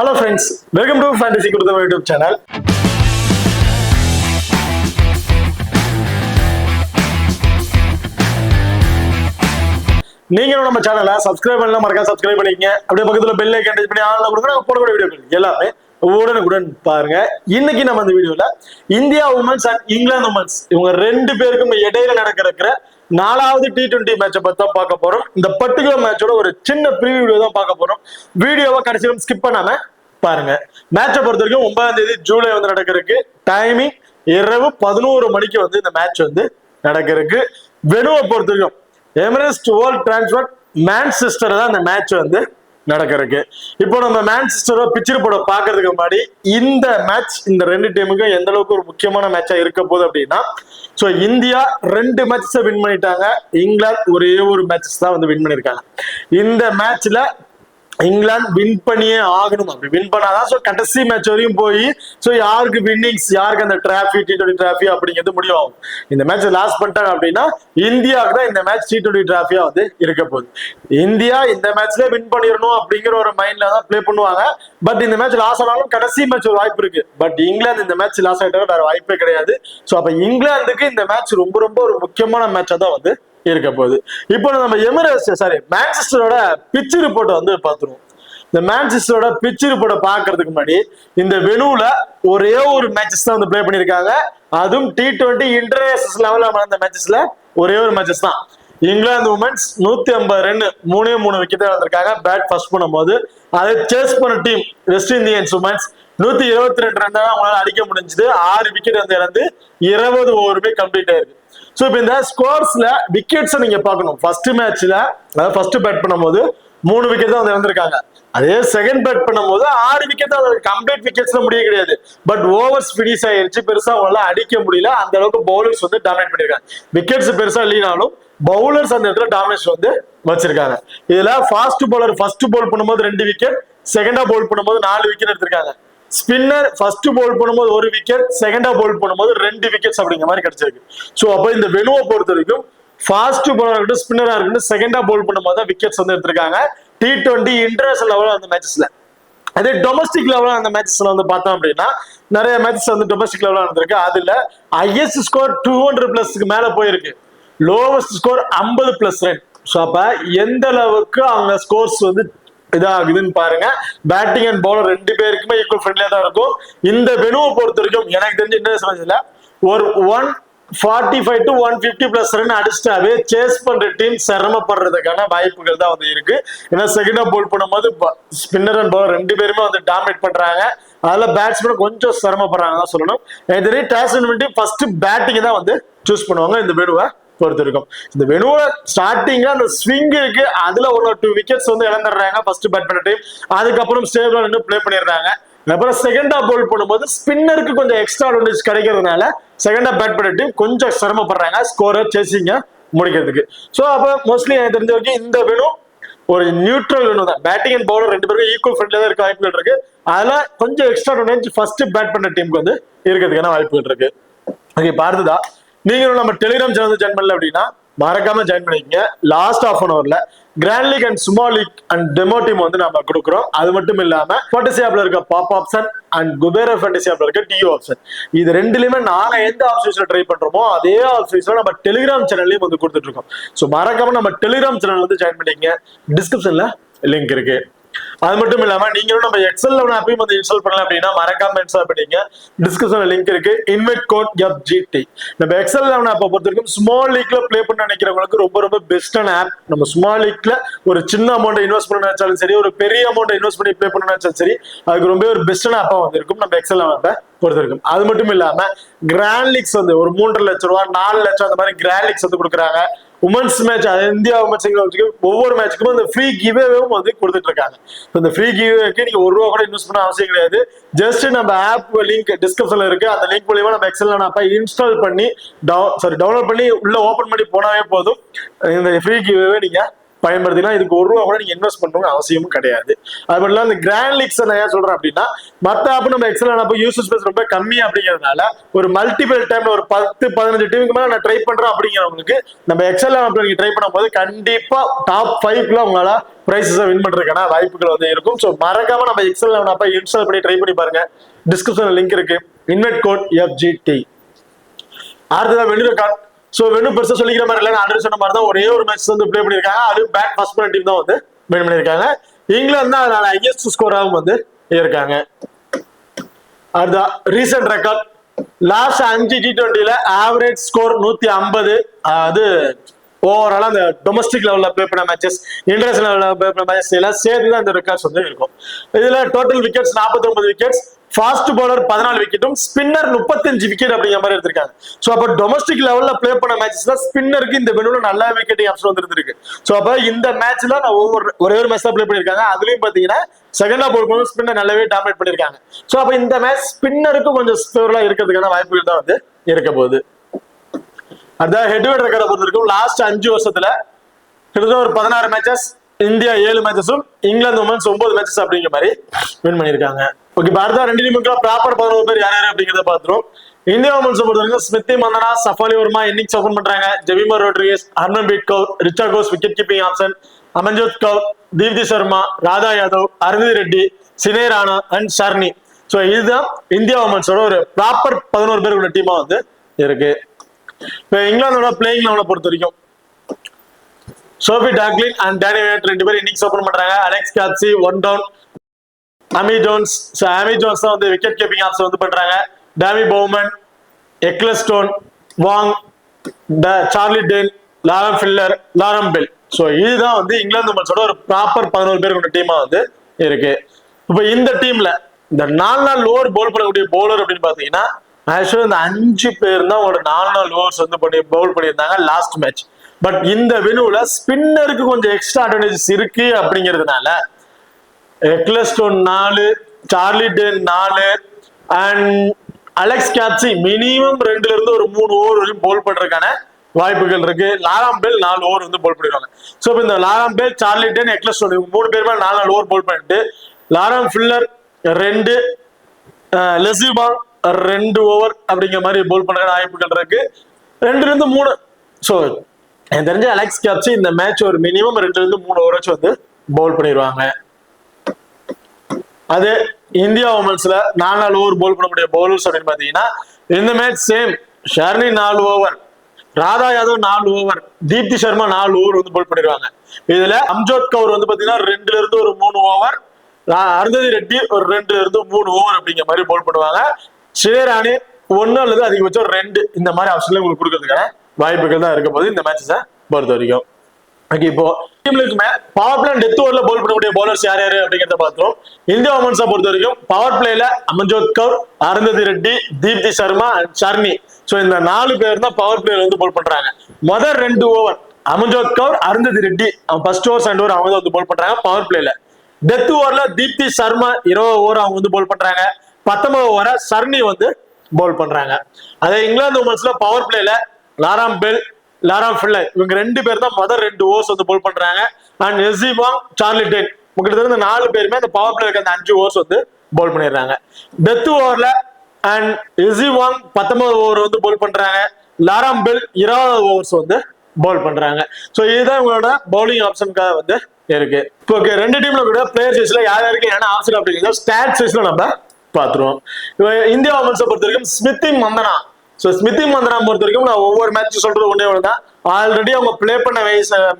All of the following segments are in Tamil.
Hello friends, welcome to Fantasy Kurutham YouTube channel. நீங்க நம்ம சேனலை சப்ஸ்கிரைப் பண்ணலாம், மறக்காம சப்ஸ்கிரைப் பண்ணிக்கங்க. அப்படியே பக்கத்துல பெல் ஐகான் டச் பண்ணி ஆன்ல கொடுங்க. நாங்க போடக்கூடிய வீடியோக்கள் எல்லாமே உடனுக்குடன் பாருங்க. இன்னைக்கு நம்ம இந்த வீடியோல India women's and England women's இவங்க ரெண்டு பேருக்கும் இடையில நடக்கிற 4வது T20 மேட்சை பத்தி தான் பார்க்க போறோம். இந்த பர்டிகுலர் மேட்சோட ஒரு சின்ன ப்ரீவியூ வீடியோ தான் பார்க்க போறோம். வீடியோவை கடைசியிலும் ஸ்கிப் பண்ணாம பாருங்க. மேட்சை பொறுத்த வரைக்கும் 9ஆம் தேதி ஜூலை வந்து நடக்கிறதுக்கு டைமிங் இரவு 11 மணிக்கு வந்து இந்த மேட்ச் வந்து நடக்கிறதுக்கு. வெனுவை பொறுத்த வரைக்கும் எமிரேட்ஸ் வேர்ல்ட் டிரான்ஸ்போர்ட் மான்செஸ்டர் தான் இந்த மேட்ச் வந்து நடக்கிறதுக்கு. இப்போ நம்ம மான்செஸ்டரோ பிக்சர் போட பாக்குறதுக்கு முன்னாடி இந்த மேட்ச் இந்த ரெண்டு டீமுக்கும் எந்த அளவுக்கு ஒரு முக்கியமான மேட்சா இருக்க போகுது அப்படின்னா, சோ இந்தியா 2 மேட்சஸ் வின் பண்ணிட்டாங்க, இங்கிலாந்து ஒரே ஒரு மேட்சஸ் தான் வந்து வின் பண்ணிருக்காங்க. இந்த மேட்ச்ல இங்கிலாந்து வின் பண்ணியே ஆகணும். அப்படி வின் பண்ணாதான் சோ கடைசி மேட்ச் வரையும் போய் சோ யாருக்கு வின்னிங்ஸ், யாருக்கு அந்த டிராஃபி T20 டிராஃபி அப்படிங்கிறது முடிவு ஆகும். இந்த மேட்ச் லாஸ் பண்ணிட்டாங்க அப்படின்னா இந்தியாவுக்கு தான் இந்த மேட்ச் T20 டிராஃபியா வந்து இருக்க போகுது. இந்தியா இந்த மேட்ச்ல வின் பண்ணிடணும் அப்படிங்கிற ஒரு மைண்ட்ல தான் பிளே பண்ணுவாங்க. பட் இந்த மேட்ச் லாஸ் ஆனாலும் கடைசி மேட்ச் ஒரு வாய்ப்பு இருக்கு. பட் இங்கிலாந்து இந்த மேட்ச் லாஸ் ஆயிட்டாலும் வேற வாய்ப்பே கிடையாது. சோ அப்ப இங்கிலாந்துக்கு இந்த மேட்ச் ரொம்ப ரொம்ப ஒரு முக்கியமான மேட்சா தான் வந்து இருக்க போகுது. இப்போ நம்ம மான்செஸ்டரோட பிட்ச் ரிப்போர்ட் வந்து பார்த்துருவோம். இந்த மான்செஸ்டரோட பிட்ச் ரிப்போர்ட்டை பார்க்கறதுக்கு முன்னாடி இந்த வெனுல ஒரே ஒரு மேட்சஸ் தான் வந்து பிளே பண்ணிருக்காங்க. அதுவும் T20 இன்டர்நேஷனல் லெவல்ல நடந்த மேட்சஸ்ல ஒரே ஒரு மேட்சஸ் தான். இங்கிலாந்து உமன்ஸ் 150 ரன் 3 விக்கெட் வந்திருக்காங்க பேட் ஃபர்ஸ்ட் பண்ணும்போது. அதை சேஸ் பண்ண team west Indians women's 122 run தான் அவங்களால அடிக்க முடிஞ்சது. 6 விக்கெட் வந்து இழந்து 20 ஓவருமே கம்ப்ளீட் ஆயிருக்கு. சோ இப்போ இந்த ஸ்கோர்ஸ்ல விக்கெட்ஸ் நீங்க பார்க்கணும். ஃபர்ஸ்ட் மேட்ச்ல அதாவது ஃபர்ஸ்ட் பேட் பண்ணும்போது 3 விக்கெட் தான் வந்து இழந்திருக்காங்க. அதே செகண்ட் பேட் பண்ணும்போது 6 விக்கெட் தான். கம்ப்ளீட் விக்கெட்ஸ்ல முடிய கிடையாது. பட் ஓவர்ஸ் பினிஷ் ஆயிருச்சு, பெருசா அவங்களால அடிக்க முடியல. அந்த அளவுக்கு பவுலர்ஸ் வந்து டாமினேட் பண்ணிருக்காங்க. விக்கெட்ஸ் பெருசா இல்லைனாலும் பவுலர்ஸ் அந்த இடத்துல டாமினேஷன் வந்து வச்சிருக்காங்க. இதுல ஃபாஸ்ட் பவுலர் ஃபர்ஸ்ட் பவுல் பண்ணும்போது 2 விக்கெட், செகண்டா பவுல் பண்ணும்போது 4 விக்கெட் எடுத்திருக்காங்க. ஸ்பின்னர் ஃபர்ஸ்ட் பவுல் பண்ணும்போது 1 விக்கெட், செகண்டா பவுல் பண்ணும்போது 2 விக்கெட்ஸ் அப்படிங்கிற மாதிரி கிடைச்சிருக்கு. சோ அப்ப இந்த வெனுவை பொறுத்த வரைக்கும் ஃபாஸ்ட் பவுலரா இருக்கட்டும், ஸ்பின்னரா இருக்கட்டும், செகண்டா பவுல் பண்ணும்போது தான் விக்கெட்ஸ் வந்து எடுத்திருக்காங்க. T20 இன்டர்நேஷனல் லெவல்ல அந்த மேட்சஸ்ல. அதே டொமஸ்டிக் லெவல்ல அந்த மேட்சஸ்ல வந்து பார்த்தோம் அப்படின்னா நிறைய மேட்சஸ் வந்து டொமஸ்டிக் லெவல்ல நடந்திருக்கு. அதுல ஹையஸ்ட் ஸ்கோர் 200+ மேல போயிருக்கு. Lowest score 50+ run. ஸோ அப்ப எந்த அளவுக்கு அவங்க ஸ்கோர்ஸ் வந்து இதாகுதுன்னு பாருங்க. பேட்டிங் அண்ட் பவுலர் 2 பேருக்குமே ஈக்குவல் ஃப்ரெண்ட்லியா தான் இருக்கும். இந்த வெனுவை பொறுத்த வரைக்கும் எனக்கு தெரிஞ்ச இன்டர்நேஷனல்ல ஒரு 145 to 150+ ரன் அடிச்சிட்டாவே சேஸ் பண்ற டீம் சிரமப்படுறதுக்கான வாய்ப்புகள் தான் வந்து இருக்கு. ஏன்னா செகண்டா பவுல் பண்ணும்போது ஸ்பின்னர் அண்ட் பவுலர் 2 பேருமே வந்து டாமினேட் பண்றாங்க. அதுல பேட்ஸ்மேன் கொஞ்சம் சிரமப்படுறாங்க தான் சொல்லணும். எனக்கு தெரியும் டாஸ் ஃபர்ஸ்ட் பேட்டிங் தான் வந்து சூஸ் பண்ணுவாங்க இந்த வெனுவை பொறுத்து இருக்கும். இந்த வெனுவ ஸ்டார்டிங் அந்த ஸ்விங் இருக்கு, அதுல 1 or 2 விக்கெட்ஸ் வந்து இழந்துடுறாங்க ஃபர்ஸ்ட் பேட் பண்ண டீம். அதுக்கப்புறம் ஸ்டேபிளா நின்று பிளே பண்ணிடுறாங்க. அப்புறம் செகண்டா பவுல் பண்ணும்போது ஸ்பின்னருக்கு கொஞ்சம் எக்ஸ்ட்ரா அட்வான்டேஜ் கிடைக்கிறதுனால செகண்டா பேட் பண்ண டீம் கொஞ்சம் சிரமப்படுறாங்க ஸ்கோரர் சேசிங்க முடிக்கிறதுக்கு. ஸோ அப்போ மோஸ்ட்லி எனக்கு தெரிஞ்ச வரைக்கும் இந்த வெனு ஒரு நியூட்ரல் வெனு தான். பேட்டிங் அண்ட் பவுலர் 2 பேருக்கும் ஈக்குவல் ஃப்ரெண்ட்ல தான் இருக்க வாய்ப்புகள் இருக்கு. அதுல கொஞ்சம் எக்ஸ்ட்ரா அட்வான்டேஜ் ஃபர்ஸ்ட் பேட் பண்ண டீமுக்கு வந்து இருக்கிறதுக்கான வாய்ப்புகள் இருக்கு. ஓகே, பார்த்ததா நீங்களும் நம்ம டெலிகிராம் சேனல் ஜாயின் பண்ணல அப்படின்னா மறக்காம ஜாயின் பண்ணிக்கங்க. லாஸ்ட் ½ an hourல grand league and small league and demo team வந்து நம்ம கொடுக்குறோம். அது மட்டும் இல்லாம ஃபேண்டசி ஆப்ல இருக்க pop option and Kubera fantasy ஆப்ல இருக்க டியூ ஆப்ஷன், இது ரெண்டுலயுமே நாங்க எந்த ஆப்ஷன்ஸ்ல ட்ரை பண்றோமோ அதே ஆப்ஷன்ஸ்ல நம்ம டெலிகிராம் சேனல்லையும் வந்து கொடுத்துட்டு இருக்கோம். ஸோ மறக்காம நம்ம டெலிகிராம் சேனல் வந்து ஜாயின் பண்ணிக்கங்க. டிஸ்கிரிப்ஷன்ல லிங்க் இருக்கு. அது மட்டும் இல்லாம நீங்களும் நம்ம எக்ஸல் 11 ஆப்பையும் வந்து இன்ஸ்டால் பண்ணலாம் அப்படின்னா மறக்காம இன்ஸ்டால் பண்ணிங்க. டிஸ்கிரிப்ஷன்ல லிங்க் இருக்கு. Invite code FGT. நம்ம எக்ஸல் 11 ஆப்பை பொறுத்த வரைக்கும் ஸ்மால் லீக்ல பிளே பண்ண நினைக்கிறவங்களுக்கு ரொம்ப ரொம்ப பெஸ்டான ஆப். நம்ம ஸ்மால் லீக்ல ஒரு சின்ன அமௌண்ட் இன்வெஸ்ட் பண்ண நினைச்சாலும் சரி, ஒரு பெரிய அமௌண்ட் இன்வெஸ்ட் பண்ணி பிளே பண்ண நினைச்சாலும் சரி, அதுக்கு ரொம்ப ஒரு பெஸ்டான ஆப்பா வந்து இருக்கும் நம்ம எக்ஸல் 11 ஆப்பை பொறுத்த இருக்கும். அது மட்டும் இல்லாம கிராண்ட் லீக்ஸ் வந்து ஒரு 3.5 லட்சம் ரூபாய் 4 லட்சம் அந்த மாதிரி கிராண்ட் லீக்ஸ் வந்து கொடுக்குறாங்க. உமன்ஸ் மேட்ச், அது இந்தியா உமன்ஸ் ஒவ்வொரு மேட்சுக்கும் இந்த ஃப்ரீ கிவ்அவேவும் வந்து கொடுத்துட்டு இருக்காங்க. இந்த ஃப்ரீ கிவ்அவேக்கு நீங்க ₹1 கூட இன்வெஸ்ட் பண்ண அவசியம் கிடையாது. ஜஸ்ட் நம்ம ஆப் லிங்க் டிஸ்கிரிப்ஷன்ல இருக்கு. அந்த லிங்க் மூலமா நம்ம எக்ஸல் ஆப்பை இன்ஸ்டால் பண்ணி டவுன்லோட் பண்ணி உள்ள ஓபன் பண்ணி போனாவே போதும். இந்த ஃப்ரீ கிவ்அவே நீங்க பயன்படுத்தினா இதுக்கு ₹1 கூட நீங்க இன்வெஸ்ட் பண்ணணும் அவசியமும் கிடையாது. அது மட்டும் இல்ல இந்த கிராண்ட் லீக்ஸ் நான் ஏன் சொல்றேன் அப்படின்னா, மத்த ஆப் நம்ம எக்ஸல் ஆப் யூசர் ஸ்பேஸ் ரொம்ப கம்மி அப்படிங்கிறதுனால ஒரு மல்டிபிள் டைம்ல ஒரு 10-15 டீமுக்கு மேல நான் ட்ரை பண்றேன் அப்படிங்கிறவங்களுக்கு நம்ம எக்ஸல் ஆப்ல நீங்க ட்ரை பண்ணும்போது கண்டிப்பா டாப் 5 உங்களால பிரைசஸ் வின் பண்றதுக்கான வாய்ப்புகள் வந்து இருக்கும். ஸோ மறக்காம நம்ம எக்ஸல் ஆப்பை இன்ஸ்டால் பண்ணி ட்ரை பண்ணி பாருங்க. டிஸ்கிரிப்ஷன்ல லிங்க் இருக்கு. Invite code FGT. அடுத்ததா வெனு ரெக்கார்ட். ஸோ வெனு பெருசா சொல்லிக்கிற மாதிரி இல்லை, ஆல்ரெடி சொன்ன மாதிரி தான் ஒரே ஒரு மேட்ச் வந்து ப்ளே பண்ணியிருக்காங்க. அது பேட் ஃபர்ஸ்ட் பண்ண டீம் தான் வந்து வின் பண்ணியிருக்காங்க. இங்கிலாந்து தான் அதனால ஹையஸ்ட் ஸ்கோராகவும் வந்து இருக்காங்க. அடுத்த ரீசெண்ட் ரெக்கார்ட் லாஸ்ட் 5 T20ல ஆவரேஜ் ஸ்கோர் 150. அது ஓவராலா அந்த டொமஸ்டிக் லெவல்ல ப்ளே பண்ண மேட்சஸ், இன்டர்நேஷனல் லெவல்ல ப்ளே பண்ண மேட்சஸ் எல்லாம் சேர்த்து தான் இந்த ரெக்கார்ட்ஸ் வந்து இருக்கும். இதுல total wickets 49 wickets, fast bowler 14 விக்கெட்டும், ஸ்பின்னர் 35 விக்கெட் அப்படிங்கிற மாதிரி எடுத்திருக்காங்க. ஸோ அப்போ டொமஸ்டிக் லெவல்ல ப்ளே பண்ண மேட்சஸ்ல ஸ்பின்னருக்கு இந்த வெனுல நல்ல விக்கெட்டிங் ஆப்ஷன் வந்து இருந்திருக்கு. ஸோ அப்போ இந்த மேட்ச்ல நான் ஒரே ஒரு மேட்ச் தான் ப்ளே பண்ணிருக்காங்க. அதுலயும் பாத்தீங்கன்னா செகண்ட் ஆஃப் போடும்போது ஸ்பின்னர் நல்லாவே டாமினேட் பண்ணிருக்காங்க. ஸோ அப்போ இந்த மேட்ச் ஸ்பின்னருக்கு கொஞ்சம் ஃபேவரா இருக்கிறதுக்கான வாய்ப்புகள் தான் வந்து இருக்க போகுது. அதான் ஹெட்வெட் ரெக்கார்டை பொறுத்த வரைக்கும் லாஸ்ட் 5 வருஷத்துல கிட்டத்தட்ட ஒரு 16 மேட்சஸ், இந்தியா 7 மேட்சஸும், இங்கிலாந்து உமன்ஸ் 9 மேட்சஸ் அப்படிங்கிற மாதிரி வின் பண்ணிருக்காங்க. ஓகே, அடுத்த 2 டீமுக்கு ப்ராப்பர் 11 பேர் யார் யார் அப்படிங்கிறத பார்த்துரும். இந்தியா உமன்ஸ் பொறுத்த வரைக்கும் ஸ்மிருதி மந்தனா, சஃபாலி வர்மா இன்னிங்ஸ் ஓபன் பண்றாங்க. Jemimah Rodrigues, Harmanpreet Kaur, Richa Ghosh wicket keeping option, Amanjot Kaur, Deepti Sharma, Radha Yadav, Arundhati Reddy, Sneh Rana and Charani. So இதுதான் இந்தியா உமன்ஸோட ஒரு ப்ராப்பர் 11 பேர் உள்ள டீமா வந்து இருக்கு. இப்போ இங்கிலாந்தோட பிளேயிங் லெவலை பொறுத்த வரைக்கும் Sophie Dunkley and Danni Wyatt 2 பேர் இன்னிங்ஸ் ஓபன் பண்றாங்க. Alex Capsey 1 down, Amy Jones தான் வந்து விக்கெட் கீப்பிங் ஆப்ஷன் வந்து பண்றாங்க. Tammy Beaumont, Ecclestone, Wong, Charlie Dean, Lauren Filer, Lauren Bell. So இதுதான் வந்து இங்கிலாந்து உமன்ஸோட ஒரு ப்ராப்பர் 11 பேர் கொண்ட டீமா வந்து இருக்கு. இப்போ இந்த டீம்ல இந்த 4 நாள் ஓவர் பவுல் பண்ணக்கூடிய பவுலர் அப்படின்னு பாத்தீங்கன்னா ஆக்சுவலி இந்த 5 பேர் தான் ஒரு 4 நாள் ஓவர்ஸ் வந்து பவுல் பண்ணியிருந்தாங்க லாஸ்ட் மேட்ச். பட் இந்த வெனுல ஸ்பின்னருக்கு கொஞ்சம் எக்ஸ்ட்ரா அட்வான்டேஜஸ் இருக்கு அப்படிங்கிறதுனால Ecclestone 4, Charlie Dean 4 and Alex Capsey minimum 2ல இருந்து ஒரு 3 ஓவர் வரையும் பவுல் பண்றதுக்கான வாய்ப்புகள் இருக்கு. லாராம் பெல் 4 ஓவர் வந்து பவுல் பண்ணிடுவாங்க. ஸோ இப்போ இந்த லாராம் பெல், சார்லி டேன், எக்லஸ்டோன் இவங்க 3 பேருமே 4 நாள் ஓவர் பவுல் பண்ணிட்டு லாரம் ஃபில்லர் 2, லெஸ்லி பால் 2 ஓவர் அப்படிங்கிற மாதிரி பவுல் பண்ற வாய்ப்புகள் இருக்கு. 2ல இருந்து 3. ஸோ எனக்கு தெரிஞ்ச அலெக்ஸ் கேப்சி இந்த மேட்ச் ஒரு மினிமம் 2ல இருந்து 3 ஓவர் வந்து பவுல் பண்ணிடுவாங்க. அது இந்தியா உமன்ஸ்ல 4 நாள் ஓவர் பவுல் பண்ணக்கூடிய பவுலர்ஸ் அப்படின்னு பாத்தீங்கன்னா இந்த match same. Charani 4 over, Radha Yadav 4 over, Deepti Sharma 4 over வந்து பவுல் பண்ணிடுவாங்க. இதுல அம்ஜோத் கவுர் வந்து பாத்தீங்கன்னா 2ல இருந்து ஒரு 3 ஓவர், அருந்ததி ரெட்டி ஒரு 2ல இருந்து 3 ஓவர் அப்படிங்கிற மாதிரி பவுல் பண்ணுவாங்க. ஸ்ரீராணி 1 அல்லது அதிகபட்சம் 2 இந்த மாதிரி ஆப்ஷன்ல உங்களுக்கு கொடுக்கறதுக்கான வாய்ப்புகள் தான் இருக்க போது இந்த மேட்சஸை பொறுத்த வரைக்கும். ஓகே, இப்போ டீம்லுக்குமே பவர் பிளே டெத் ஓவர்ல பவுல் பண்ணக்கூடிய பவுலர்ஸ் யார் யாரு அப்படிங்கிறத பார்த்தோம். இந்தியா உமன்ஸை பொறுத்த வரைக்கும் பவர் பிளேல அமன்ஜோத் கவுர், அருந்ததி ரெட்டி, தீப்தி சர்மா அண்ட் ஷர்னி. ஸோ இந்த 4 பேர் தான் பவர் பிளேல வந்து பவுல் பண்றாங்க. முதல் 2 ஓவர் அமன்ஜோத் கவுர், அருந்ததி ரெட்டி அவங்க ஃபர்ஸ்ட் ஓவர் செகண்ட் ஓவர் அவங்க வந்து பவுல் பண்றாங்க பவர் பிளேல. டெத் ஓவர்ல தீப்தி சர்மா 20 ஓவர் அவங்க வந்து பவுல் பண்றாங்க. 19 ஓவரை ஷர்னி வந்து பவுல் பண்றாங்க. அதே இங்கிலாந்து உமன்ஸ்ல பவர் பிளேல லாராம் பெல், லாரம் ஃபில்லர் இவங்க 2 பேர் தான் முதல் 2 ஓவர்ஸ் வந்து பவுல் பண்றாங்க. And Issy Wong, Charlie Dean கிட்டத்தட்ட இந்த 4 பேருமே அந்த பவர் பிளே இருக்க அந்த 5 ஓவர்ஸ் வந்து பவுல் பண்ணிடுறாங்க. டெத் ஓவர்ல அண்ட் எஸ்ஸி வாங் 19 ஓவர் வந்து பவுல் பண்றாங்க. லாரம் பெல் 20 ஓவர்ஸ் வந்து பவுல் பண்றாங்க. ஸோ இதுதான் இவங்களோட பவுலிங் ஆப்ஷனுக்காக வந்து இருக்கு. இப்போ 2 டீம்ல கூட பிளேயர் சைஸ்ல யார் யாருக்கு என்ன ஆப்ஷன் அப்படிங்கிறத ஸ்டாட் சைஸ்ல நம்ம பாத்துருவோம். இந்தியா உமன்ஸை பொறுத்த வரைக்கும் ஸ்மிருதி மந்தனா. ஸோ ஸ்மிருதி மந்தனா பொறுத்த வரைக்கும் நான் ஒவ்வொரு மேட்ச் சொல்றது ஒன்னே ஒன்று தான். ஆல்ரெடி அவங்க பிளே பண்ண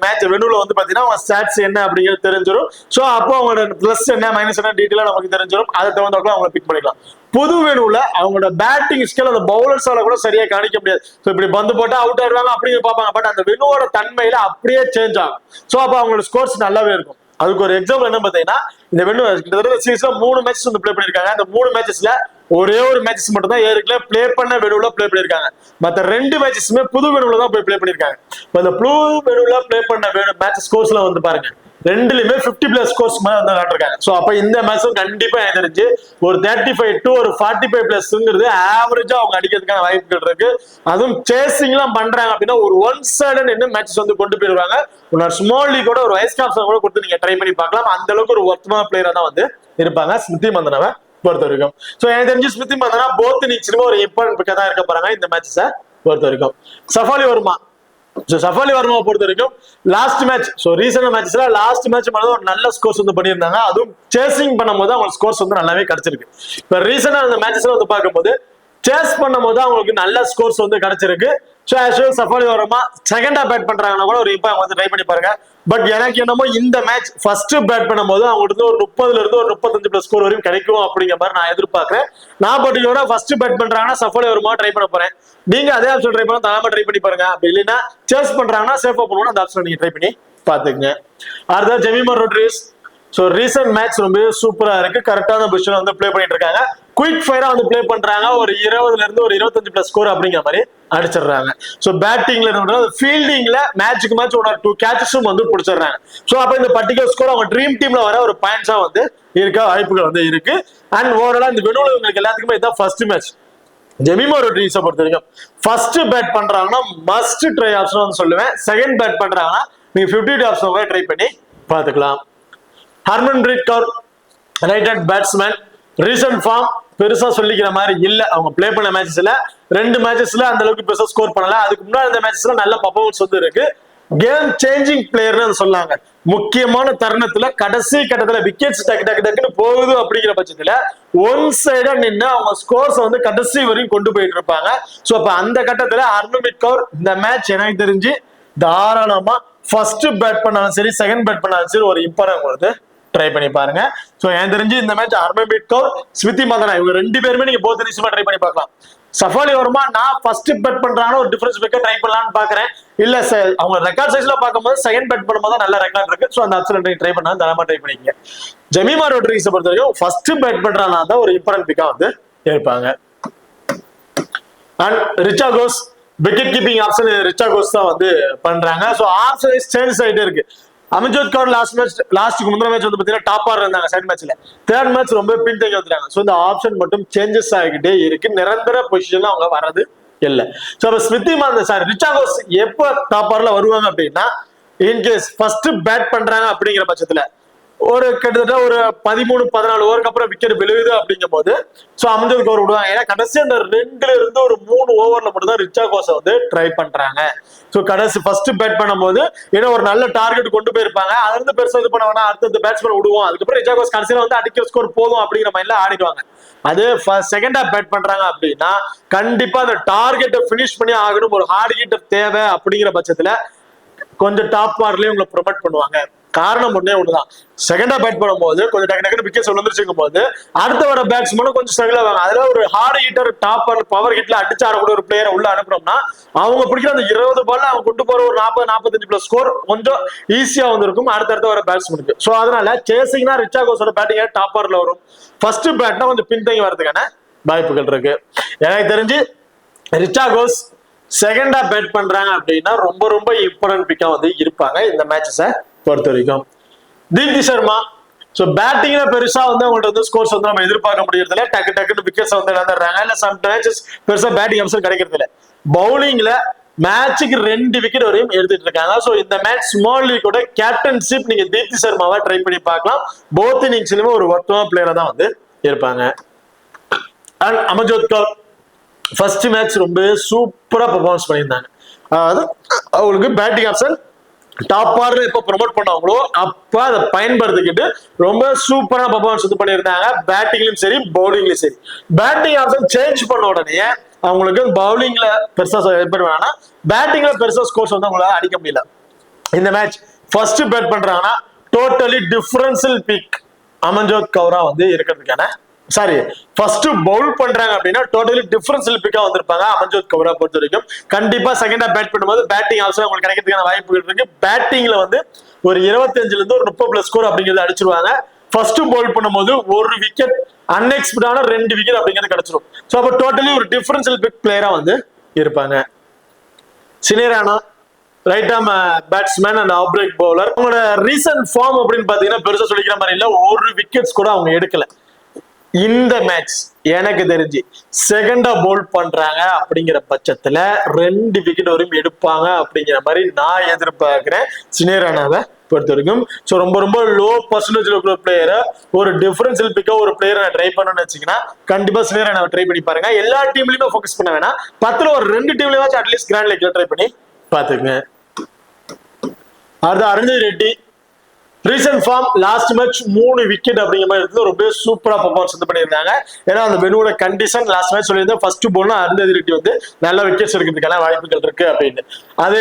மேட்ச் வெனுல வந்து பாத்தீங்கன்னா அவங்க ஸ்டாட்ஸ் என்ன அப்படிங்கிறது தெரிஞ்சிடும். ஸோ அப்போ அவங்களோட பிளஸ் என்ன மைனஸ் என்ன டீட்டெயிலா நமக்கு தெரிஞ்சிடும். அதை தகுந்தாப்புல அவங்க பிக் பண்ணிக்கலாம். புது வெனுல அவங்களோட பேட்டிங் ஸ்கில் அந்த பவுலர்ஸால கூட சரியா கணிக்க முடியாது. ஸோ இப்படி பந்து போட்டா அவுட் ஆயிடுவாங்க அப்படிங்கிற பார்ப்பாங்க. பட் அந்த வெனுவோட தன்மையில அப்படியே சேஞ்ச் ஆகும். ஸோ அப்போ அவங்களோட ஸ்கோர்ஸ் நல்லாவே இருக்கும். அதுக்கு ஒரு எக்ஸாம்பிள் என்ன பாத்தீங்கன்னா இந்த வெனு கிட்டத்தட்ட சீரீஸ்ல 3 மேட்சஸ் வந்து பிளே பண்ணிருக்காங்க. அந்த 3 மேட்சஸ்ல ஒரே ஒரு மேட்சஸ் மட்டும் தான் ஏற்கனவே பிளே பண்ண வெனுல பிளே பண்ணிருக்காங்க. மற்ற 2 மேட்சஸுமே புது வெனுல தான் போய் பிளே பண்ணிருக்காங்க. இந்த புது வெனுல பிளே பண்ண மேட்ச் ஸ்கோர்ஸ்ல வந்து பாருங்க ரெண்டுலயுமே 50+ ஸ்கோர்ஸ் மேல வந்து விளையாண்டுருக்காங்க. ஸோ அப்ப இந்த மேட்சும் கண்டிப்பா எனக்கு தெரிஞ்சு ஒரு 35 to ஒரு 45+ங்கிறது ஆவரேஜா அவங்க அடிக்கிறதுக்கான வாய்ப்புகள் இருக்கு. அதுவும் சேசிங் எல்லாம் பண்றாங்க அப்படின்னா ஒரு ஒன் சைடு என்ன மேட்சஸ் வந்து கொண்டு போயிருவாங்க. ஒரு ஸ்மால் லீக் கூட ஒரு வைஸ் கேப்டன் கூட கொடுத்து நீங்க ட்ரை பண்ணி பார்க்கலாம். அந்த அளவுக்கு ஒரு ஒர்த்தமான பிளேயரா தான் வந்து இருப்பாங்க ஸ்மிருதி மந்தனாவை பொறுத்த வரைக்கும். ஸோ எனக்கு தெரிஞ்சு ஸ்மிருதி மந்தனா போத் இன்னிங்ஸ்லயும் ஒரு இம்பார்ட்டன்ட் தான் இருக்க போறாங்க இந்த மேட்சஸை பொறுத்த வரைக்கும். சஃபாலி வர்மா சஃபாலி வர்மாவை பொறுத்த வரைக்கும் லாஸ்ட் மேட்ச் ரீசெண்ட் மேட்ச்ல லாஸ்ட் மேட்ச் ஒரு நல்ல ஸ்கோர்ஸ் வந்து பண்ணியிருந்தாங்க. அதுவும் சேசிங் பண்ணும்போது அவங்க ஸ்கோர்ஸ் வந்து நல்லாவே கிடைச்சிருக்கு. இப்ப ரீசெண்டா அந்த மேட்சஸ்ல வந்து பார்க்கும்போது சேஸ் பண்ணும்போது அவங்களுக்கு நல்ல ஸ்கோர்ஸ் வந்து கிடைச்சிருக்கு. சஃபாலி வர்மா செகண்டா பேட் பண்றாங்கன்னா கூட ஒரு இப்போ வந்து ட்ரை பண்ணி பாருங்க. பட் எனக்கு என்னமோ இந்த மேட்ச் ஃபர்ஸ்ட் பேட் பண்ணும்போது அவங்களுக்கு ஒரு 30ல இருந்து ஒரு 35+ ஸ்கோர் வரைக்கும் கிடைக்கும் அப்படிங்கிற மாதிரி நான் எதிர்பார்க்கிறேன். நான் பர்டிகுலரா ஃபர்ஸ்ட் பேட் பண்றாங்கன்னா சஃபாலி வர்மா ட்ரை பண்ண போறேன். நீங்க அதே ஆப்ஷன் ட்ரை பண்ணா தாராளமா ட்ரை பண்ணி பாருங்க. அப்படி இல்லைன்னா சேஸ் பண்றாங்கன்னா சேஃபா பண்ணுவோம் அந்த ஆப்ஷன் நீங்க ட்ரை பண்ணி பாத்துக்கங்க. அடுத்த ஜெமிமா ரோட்ரிகஸ். ரீசெண்ட் மேட்ச் ரொம்ப சூப்பரா இருக்கு. கரெக்டான பொசிஷன் வந்து பிளே பண்ணிட்டு இருக்காங்க. குயிக் ஃபயரா வந்து பிளே பண்றாங்க. ஒரு 20ல இருந்து ஒரு 25+ ஸ்கோர் அப்படிங்கிற மாதிரி அடிச்சிடுறாங்க. ஃபீல்டிங்ல மேட்சுக்கு மேட்ச் 1 or 2 கேட்சஸும் வந்து பிடிச்சிடுறாங்க. அப்ப இந்த பர்டிகுலர் ஸ்கோர் அவங்க ட்ரீம் டீம்ல வர ஒரு பாயிண்ட்ஸா வந்து இருக்க வாய்ப்புகள் வந்து இருக்கு. அண்ட் ஓவராலா இந்த வெனுல உங்களுக்கு எல்லாத்துக்குமே இதான் ஃபர்ஸ்ட் மேட்ச். ஜெமிமா ரோட்ரிகஸை பொறுத்த வரைக்கும் ஃபர்ஸ்ட் பேட் பண்றாங்கன்னா மஸ்ட் ட்ரை ஆப்ஷன் சொல்லுவேன். செகண்ட் பேட் பண்றாங்கன்னா நீங்க 50 ஆப்ஷன் ட்ரை பண்ணி பாத்துக்கலாம். Harmanpreet Kaur right hand batsman. Recent form பெருசா சொல்லிக்கிற மாதிரி இல்ல. அவங்க பிளே பண்ண மேட்சஸ்ல 2 மேட்சஸ்ல அந்த அளவுக்கு பெருசா ஸ்கோர் பண்ணல. அதுக்கு முன்னாடி இந்த மேட்சஸ்ல நல்ல பர்ஃபார்மன்ஸ் வந்து இருக்கு. கேம் சேஞ்சிங் பிளேயர்னு சொல்லாங்க. முக்கியமான தருணத்துல கடைசி கட்டத்துல விக்கெட்ஸ் டக்கு டக்கு டக்குன்னு போகுது அப்படிங்கிற பட்சத்துல ஒன் சைடா நின்று அவங்க ஸ்கோர்ஸ் வந்து கடைசி வரையும் கொண்டு போயிட்டு இருப்பாங்க. அப்ப அந்த கட்டத்துல ஹர்மன்பிரீத் கௌர் இந்த மேட்ச் எனக்கு தெரிஞ்சு தாராளமா ஃபர்ஸ்ட் பேட் பண்ணாலும் சரி செகண்ட் பேட் பண்ணாலும் சரி ஒரு இம்பார்ட்டன்ட் வருது ட்ரை பண்ணி பாருங்க. எனக்கு தெரிஞ்சு இந்த மேட்ச் ஹர்மன்பிரீத் கௌர் ஸ்மிருதி மந்தனா இவங்க 2 பேருமே நீங்க போத் நிச்சயமா ட்ரை பண்ணி பார்க்கலாம். சஃபாலி வர்மா நான் ஃபர்ஸ்ட் பெட் பண்றாங்க ஒரு டிஃபரன்ஸ் மேக்கர் ட்ரை பண்ணலாம்னு பாக்குறேன். இல்ல சார் அவங்க ரெக்கார்ட் சைஸ்ல பார்க்கும்போது செகண்ட் பெட் பண்ணும்போது நல்ல ரெக்கார்ட் இருக்கு. அந்த ஆப்ஷன் ட்ரை பண்ணா தாராளமா ட்ரை பண்ணிக்கங்க. ஜெமிமா ரோட்ரிகஸை பொறுத்த வரைக்கும் ஃபர்ஸ்ட் பெட் பண்றாங்கன்னா தான் ஒரு இம்பார்ட்டன்ட் பிக்கா வந்து இருப்பாங்க. And Richa Ghosh wicket keeping option Richa Ghosh தான் வந்து பண்றாங்க. ஆப்ஷன் சேஞ்ச் ஆயிட்டே இருக்கு. அமன்ஜோத் கௌர் லாஸ்ட்டுக்கு முந்தின மேட்ச் வந்து பாத்தீங்கன்னா டாப் ஆர்டர் இருந்தாங்க. செகண்ட் மேட்ச்ல தேர்ட் மேட்ச் ரொம்ப பின்தங்கி வந்துட்டாங்க. இந்த ஆப்ஷன் மட்டும் சேஞ்சஸ் ஆகிக்கிட்டே இருக்கு. நிரந்தர பொசிஷன்ல அவங்க வர்றது இல்ல. ஸ்மிருதி மந்தனா ரிச்சா கோஸ் எப்ப டாப் ஆர்டர்ல வருவாங்க அப்படின்னா இன்கேஸ் ஃபர்ஸ்ட் பேட் பண்றாங்க அப்படிங்கிற பட்சத்துல ஒரு கிட்டத்தட்ட ஒரு 13-14 ஓவருக்கு அப்புறம் விக்கெட் விழுகுது அப்படிங்கும் போது அமன்ஜோத் கௌர் விடுவாங்க. ஏன்னா கடைசி அந்த 2ல இருந்து ஒரு 3 ஓவர்ல மட்டும் தான் ரிச்சா கோஸை வந்து ட்ரை பண்றாங்க. கடைசி ஃபர்ஸ்ட் பேட் பண்ணும்போது ஏன்னா ஒரு நல்ல டார்கெட் கொண்டு போயிருப்பாங்க. அதுல இருந்து பெருசா இது பண்ண வேணா அடுத்த பேட்ஸ்மேன் விடுவோம். அதுக்கப்புறம் ரிச்சா கோஸ் கடைசியில வந்து அடிக்கிற ஸ்கோர் போதும் அப்படிங்கிற மைண்ட்ல ஆடிடுவாங்க. அது செகண்டா பேட் பண்றாங்க அப்படின்னா கண்டிப்பா அந்த டார்கெட்டை பினிஷ் பண்ணி ஆகணும். ஒரு ஹார்ட் ஹிட்டர் தேவை அப்படிங்கிற பட்சத்துல கொஞ்சம் டாப் ஆர்லயே உங்களை ப்ரொமோட் பண்ணுவாங்க. காரணம் ஒன்னே ஒண்ணுதான். செகண்டா பேட் பண்ணும்போது கொஞ்சம் டக்கு டக்குனு விக்கெட்ஸ் விழுந்துருச்சுக்கும் போது அடுத்த வர பேட்ஸ்மேனும் கொஞ்சம் ஸ்ட்ரகிள் ஆவாங்க. அதுல ஒரு ஹார்ட் ஹிட்டர் டாப் பவர் ஹிட்ல அடிச்சு ஆடக்கூடிய ஒரு பிளேயரை உள்ள அனுப்புறோம்னா அவங்க பிடிக்கிற அந்த 20 பால்ல அவங்க கொண்டு போற ஒரு 40-45+ ஸ்கோர் கொஞ்சம் ஈஸியா வந்திருக்கும் அடுத்தடுத்த வர பேட்ஸ்மேனுக்கு. அதனால சேசிங்னா ரிச்சா கோஸோட பேட்டிங் டாப் ஆர்ல வரும். ஃபர்ஸ்ட் பேட்னா கொஞ்சம் பின்தங்கி வரதுக்கான வாய்ப்புகள் இருக்கு. எனக்கு தெரிஞ்சு ரிச்சா கோஸ் செகண்டா பேட் பண்றாங்க அப்படின்னா ரொம்ப ரொம்ப இம்பார்ட்டன்ட் பிக்கா வந்து இருப்பாங்க இந்த மேட்சஸை பொறுத்த வரைக்கும். தீப்தி சர்மா பேட்டிங்ல பெருசா வந்து அவங்கள்ட்ட வந்து ஸ்கோர்ஸ் வந்து நம்ம எதிர்பார்க்க முடியறது இல்ல. டக்கு டக்குன்னு விக்கெட்ஸ் வந்து இழந்துடுறாங்க. இல்ல சம் மேட்சஸ் பெருசா பேட்டிங் அம்சம் கிடைக்கிறது இல்ல. பவுலிங்ல மேட்சுக்கு 2 விக்கெட் வரையும் எடுத்துட்டு இருக்காங்க. இந்த மேட்ச் ஸ்மால் லீக் கூட கேப்டன்ஷிப் நீங்க தீப்தி சர்மாவை ட்ரை பண்ணி பார்க்கலாம். போத் இன்னிங்ஸ்லயுமே ஒரு ஒர்த்தமான பிளேயரா தான் வந்து இருப்பாங்க. And Amanjot Kaur first match ரொம்ப சூப்பரா பெர்ஃபார்மன்ஸ் பண்ணியிருந்தாங்க. அதாவது அவங்களுக்கு பேட்டிங் ஆப்ஷன் டாப் ஆர்டர் எப்ப ப்ரொமோட் பண்ணாங்களோ அப்ப அதை பயன்படுத்திக்கிட்டு ரொம்ப சூப்பரா பெர்ஃபார்மன்ஸ் வந்து பண்ணியிருந்தாங்க. பேட்டிங்லயும் சரி பவுலிங்லயும் சரி. பேட்டிங் ஆப்ஷன் சேஞ்ச் பண்ண உடனே அவங்களுக்கு பவுலிங்ல பெருசா வேணா பேட்டிங்ல பெருசா ஸ்கோர்ஸ் வந்து அவங்களால அடிக்க முடியல. இந்த மேட்ச் ஃபர்ஸ்ட் பேட் பண்றாங்கன்னா டோட்டலி டிஃபரன்ஷியல் பிக் அமன்ஜோத் கௌரா வந்து இருக்கிறதுக்கான ஃபர்ஸ்ட் பவுல் பண்றாங்க அப்படின்னா டோட்டலி டிஃபரன்ஷியல் பிக்கா வந்திருப்பாங்க அமன்ஜோத் கௌரா பொறுத்த வரைக்கும். கண்டிப்பா செகண்டா பேட் பண்ணும்போது பேட்டிங் ஆல்சோ உங்களுக்கு கிடைக்கிறதுக்கான வாய்ப்புகள் இருக்கு. பேட்டிங்ல வந்து ஒரு 25ல இருந்து ஒரு 30+ ஸ்கோர் அப்படிங்கிறது அடிச்சிருவாங்க. ஃபர்ஸ்ட் பவுல் பண்ணும்போது ஒரு விக்கெட் அன்எக்ஸ்பெக்டான 2 விக்கெட் அப்படிங்கிறது கிடைச்சிடும். அப்ப டோட்டலி ஒரு டிஃபரன்ஷியல் பிக் பிளேயரா வந்து இருப்பாங்க. Sneh Rana right arm batsman and off break bowler. அவங்களோட ரீசன்ட் ஃபார்ம் அப்படின்னு பாத்தீங்கன்னா பெருசா சொல்லிக்கிற மாதிரி இல்ல, ஒரு விக்கெட்ஸ் கூட அவங்க எடுக்கல. இந்த மேட்ச் எனக்கு தெரிஞ்சு செகண்டா போல் பண்றாங்க அப்படிங்கிற பட்சத்துல 2 விக்கெட் வரையும் எடுப்பாங்க அப்படிங்கிற மாதிரி நான் எதிர்பார்க்கிறேன் சினேர் ராணாவை பொறுத்த வரைக்கும். ஸோ ரொம்ப ரொம்ப லோ பர்சன்டேஜ் இருக்கிற பிளேயரை ஒரு டிஃபரன்சியல் பிக்கா ஒரு பிளேயரை நான் ட்ரை பண்ணணும்னு வச்சுக்கன்னா கண்டிப்பா சினேர் ராணாவை ட்ரை பண்ணி பாருங்க. எல்லா டீம்லயுமே ஃபோக்கஸ் பண்ண வேணாம், 10ல ஒரு 2 டீம்லயாச்சும் அட்லீஸ்ட் கிராண்ட் லீக்ல ட்ரை பண்ணி பாத்துக்கங்க. அடுத்து Arundhati Reddy recent form last match 3 wicket அப்படிங்கிற மாதிரி இருந்து ரொம்ப சூப்பரா பெர்ஃபார்மன்ஸ் வந்து பண்ணியிருந்தாங்க. ஏன்னா அந்த வெனுவோட கண்டிஷன் லாஸ்ட் மேட்ச் சொல்லியிருந்தேன், ஃபர்ஸ்ட் போல்னா அருண்ஜித் ரெட்டி வந்து நல்ல விக்கெட்ஸ் எடுக்கிறதுக்கான வாய்ப்புகள் இருக்கு அப்படின்னு. அது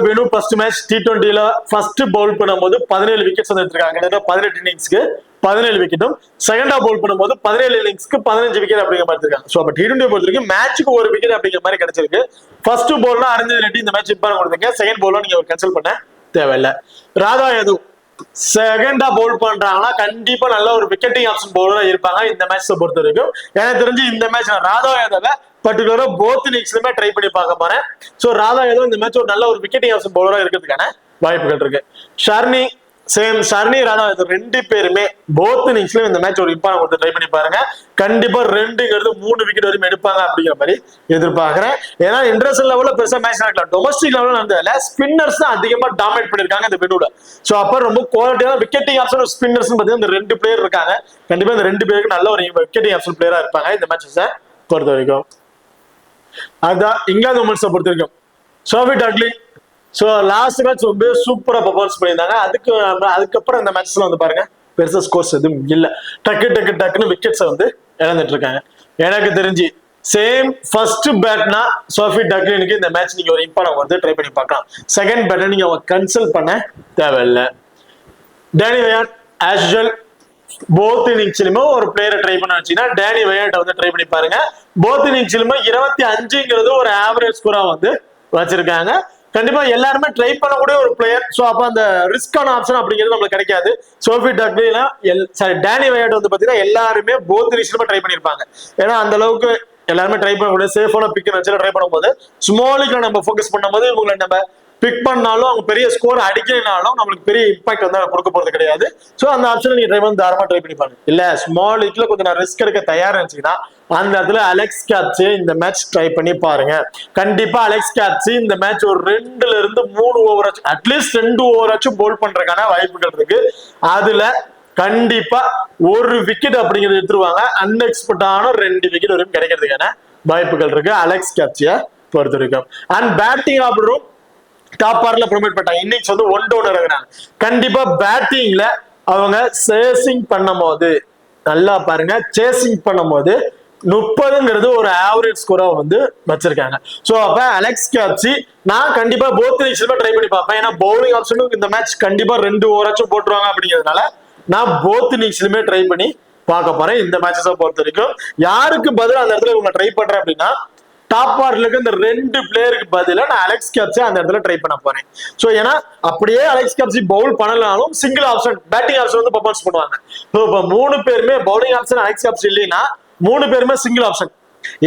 வெனு ஃபர்ஸ்ட் மேட்ச் T20ல ஃபர்ஸ்ட் பவுல் பண்ணும்போது 17 விக்கெட்ஸ் வந்து எடுத்திருக்காங்க. 18 இன்னிங்ஸ்க்கு 17 விக்கெட்டும், செகண்டா பவுல் பண்ணும்போது 17 இன்னிங்ஸ்க்கு 15 விக்கெட் அப்படிங்கிற மாதிரி இருக்காங்க. ஸோ அப்ப T20 பொறுத்த வரைக்கும் மேட்சுக்கு ஒரு விக்கெட் அப்படிங்கிற மாதிரி கிடைச்சிருக்கு. ஃபர்ஸ்ட் பவுல்னா அருண்ஜித் ரெட்டி இந்த மேட்ச் இம்பார்ட் கொடுத்தீங்க, செகண்ட் பவுல்ல நீங்க கேன்சல் பண்ண தேவையில்லை. ராதா யாதவ் செகண்டா பவுல் பண்றாங்கன்னா கண்டிப்பா நல்ல ஒரு விக்கெட்டிங் ஆப்ஷன் பவுலரா இருப்பாங்க இந்த மேட்சை பொறுத்த வரைக்கும். எனக்கு தெரிஞ்சு இந்த மேட்ச் நான் ராதா யாதவ பர்டிகுலரா போத் இன்னிங்ஸ்லயுமே ட்ரை பண்ணி பார்க்க போறேன். சோ ராதா யாதவ் இந்த மேட்ச் ஒரு நல்ல ஒரு விக்கெட்டிங் ஆப்ஷன் பவுலரா இருக்கிறதுக்கான வாய்ப்புகள் இருக்கு. ஷர்னி ஷர்னி ராணா 2 பேருமே போத் இன்னிங்ஸ்லயும் இந்த மேட்ச் ஒரு இம்பார்ட் கொடுத்து ட்ரை பண்ணி பாருங்க. கண்டிப்பா 2ங்கிறது 3 விக்கெட் வரையும் எடுப்பாங்க அப்படிங்கிற மாதிரி எதிர்பார்க்கிறேன். ஏன்னா இன்டர்நேஷனல் லெவல்ல பெருசா மேட்ச் நடக்கல, டொமஸ்டிக் லெவல்ல நடந்ததுல ஸ்பின்னர்ஸ் தான் அதிகமா டாமினேட் பண்ணிருக்காங்க இந்த பெனூல. சோ அப்ப ரொம்ப குவாலிட்டியான விக்கெட்டிங் ஆப்ஷன் ஸ்பின்னர்ஸ் பாத்தீங்கன்னா இந்த 2 பிளேயர் இருக்காங்க. கண்டிப்பா இந்த 2 பேருக்கு நல்ல ஒரு விக்கெட்டிங் ஆப்ஷன் பிளேயரா இருப்பாங்க இந்த மேட்சஸை பொறுத்த வரைக்கும். அதுதான் இங்கிலாந்து உமன்ஸை பொறுத்த வரைக்கும் Sophie duckling. So last match ரொம்ப சூப்பரா பெர்ஃபார்மன்ஸ் பண்ணியிருந்தாங்க. அதுக்கப்புறம் இந்த மேட்ச்ல வந்து பாருங்க பெருசா ஸ்கோர்ஸ் எதுவும் இல்லை, டக்குன்னு விக்கெட்ஸை வந்து இழந்துட்டு இருக்காங்க. எனக்கு தெரிஞ்சு சேம் ஃபர்ஸ்ட் பேட்னா சோஃபி டக்லினுக்கு இந்த மேட்ச் நீங்க ஒரு இம்பார்ட் வந்து ட்ரை பண்ணி பார்க்கலாம். செகண்ட் பேட்டை நீங்க கன்சல்ட் பண்ண தேவையில்லை. டேனி வயாட் ஆஸ் யூசுவல் போத் இன்னிங்ஸ்லயுமே ஒரு பிளேயரை ட்ரை பண்ண வச்சீங்கன்னா டேனி வயாட்டை வந்து ட்ரை பண்ணி பாருங்க. போத் இன்னிங்ஸ்லயுமே 25ங்கிறது ஒரு ஆவரேஜ் ஸ்கோரா வந்து வச்சிருக்காங்க. கண்டிப்பா எல்லாருமே ட்ரை பண்ணக்கூடிய ஒரு பிளேயர். சோ அப்ப அந்த ரிஸ்கான ஆப்ஷன் அப்படிங்கிறது நம்மளுக்கு கிடைக்காது. சோஃபி டக்லினா டேனி வயாட் வந்து பாத்தீங்கன்னா எல்லாருமே போத் இன்னிங்ஸ்லயுமே ட்ரை பண்ணிருப்பாங்க. ஏன்னா அந்த அளவுக்கு எல்லாருமே ட்ரை பண்ணக்கூடிய சேஃபான பிக் ட்ரை பண்ணும்போது ஸ்மாலிக்ல நம்ம ஃபோக்கஸ் பண்ணும்போது இவங்களை நம்ம பிக் பண்ணாலும் அவங்க பெரிய ஸ்கோர் அடிக்கலினாலும் நம்மளுக்கு பெரிய இம்பாக்ட் வந்து கொடுக்க போறது கிடையாது. சோ அந்த ஆப்ஷன் நீங்க ட்ரை பண்ணி தாராளமா ட்ரை பண்ணி பாருங்க. இல்ல ஸ்மால் லீக்ல கொஞ்சம் நான் ரிஸ்க் எடுக்க தயாரா இருந்துச்சுன்னா அந்த இடத்துல அலெக்ஸ் கேப்சி இந்த மேட்ச் ட்ரை பண்ணி பாருங்க. கண்டிப்பா அலெக்ஸ் கேப்சி இந்த மேட்ச் ஒரு 2ல இருந்து 3 ஓவர் அட்லீஸ்ட் 2 ஓவராச்சும் போல் பண்றதுக்கான வாய்ப்புகள் இருக்கு. அதுல கண்டிப்பா ஒரு விக்கெட் அப்படிங்கிறது எடுத்துருவாங்க. அன்எக்ஸ்பெக்டான 2 விக்கெட் வரைக்கும் கிடைக்கிறதுக்கான வாய்ப்புகள் இருக்கு அலெக்ஸ் கேப்சியை பொறுத்த வரைக்கும். அண்ட் பேட்டிங் ஆர்டரும் டாப் ஆர்டர்ல ப்ரொமோட் பண்ணாங்க. இன்னிங்ஸ் வந்து 1 டவுன் இறங்குறாங்க. கண்டிப்பா பேட்டிங்ல அவங்க சேசிங் பண்ணும் போது நல்லா பாருங்க, சேசிங் பண்ணும் போது 30ங்கிறது ஒரு ஆவரேஜ் ஸ்கோரா வந்து வச்சிருக்காங்க. சோ அப்ப அலெக்ஸ் கேப்சி நான் கண்டிப்பா போத் இன்னிங்ஸ்ல ட்ரை பண்ணி பார்ப்பேன். ஏன்னா பவுலிங் ஆப்ஷனும் இந்த மேட்ச் கண்டிப்பா 2 ஓவராச்சும் போட்டுருவாங்க அப்படிங்கிறதுனால நான் போத் இன்னிங்ஸ்லயுமே ட்ரை பண்ணி பார்க்க போறேன் இந்த மேட்சஸை பொறுத்த வரைக்கும். யாருக்கு பதில் அந்த இடத்துல இவங்க ட்ரை பண்றேன் அப்படின்னா டாப் ஆர்டர்ல இந்த 2 பிளேயருக்கு பதிலா நான் அலெக்ஸ் கேப்சி அந்த இடத்துல ட்ரை பண்ண போறேன். சோ ஏன்னா அப்படியே அலெக்ஸ் கேப்சி பவுல் பண்ணலாலும் சிங்கிள் ஆப்ஷன் பேட்டிங் ஆப்ஷன் வந்து பெர்ஃபார்மன்ஸ் பண்ணுவாங்க. சோ இப்ப 3 பேருமே பவுலிங் ஆப்ஷன் அலெக்ஸ் கேப்சி இல்லைன்னா 3 பேருமே single option.